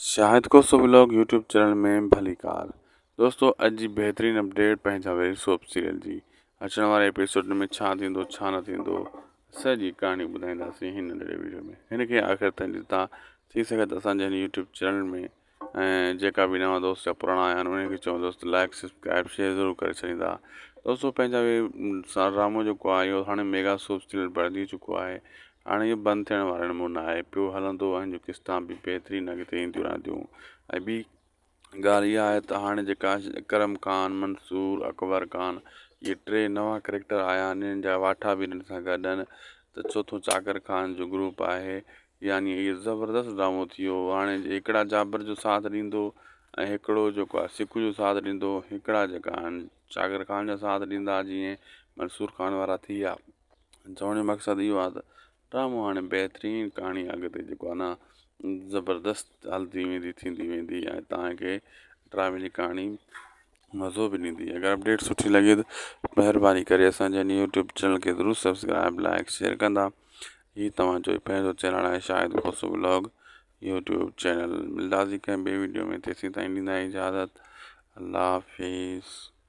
शाहिद कोसो blog YouTube channel में भली कार। दोस्तों अॼु जी बहितरीन अपडेट पंहिंजा वेरी सोप सीरियल जी अचण वारे एपिसोड में छा थींदो छा न थींदो सॼी कहानी ॿुधाईंदासीं हिन नंढड़े वीडियो में। हिन खे आख़िर ताईं ॾिसंदा थी सघे त असांजे हिन यूट्यूब चैनल में ऐं जेका बि नवां दोस्त या पुराणा आया आहिनि उन्हनि खे चवंदो दोस्त लाइक सब्सक्राइब शेयर ज़रूरु करे छॾींदा। दोस्तों पंहिंजा ड्रामो जेको आहे इहो हाणे मेगा सोप सीरियल बणिजी चुको आहे। हाणे इहो बंदि थियण वारे नमूना आहे पियो हलंदो ऐं जो क़िस्तां बि बहितरीन अॻिते ईंदियूं रहंदियूं। ऐं ॿी ॻाल्हि इहा आहे त हाणे जेका करम ख़ान मंसूर अकबर ख़ान इहे टे नवां करेक्टर आया आहिनि इन्हनि जा वाठा बि हिननि सां गॾु आहिनि। त चोथों चाकर ख़ान जो ग्रुप आहे यानी इहो ज़बरदस्त ड्रामो थी वियो। हाणे हिकिड़ा जाबर जो साथ ॾींदो ऐं हिकिड़ो जेको आहे सिकू जो साथ ॾींदो, हिकिड़ा जेका आहिनि चाकर ख़ान जो साथ ॾींदा जीअं मंसूर ख़ान वारा थी विया। चवण जो मक़सदु इहो आहे त ड्रामो हाणे बहितरीन कहाणी अॻिते जेको आहे न ज़बरदस्त हलंदी वेंदी थींदी वेंदी ऐं तव्हांखे ड्रामे जी कहाणी मज़ो बि ॾींदी। अगरि अपडेट सुठी लॻे त महिरबानी करे असांजे हिन यूट्यूब चैनल खे ज़रूरु सब्सक्राइब लाइक शेयर कंदा। हीअ तव्हांजो पंहिंजो चैनल आहे शाहिद कोसो ब्लॉग यूट्यूब चैनल। मिलंदासीं कंहिं ॿिए वीडियो में तेसीं ताईं ॾींदा इजाज़त। अल्लाह हाफ़िज़।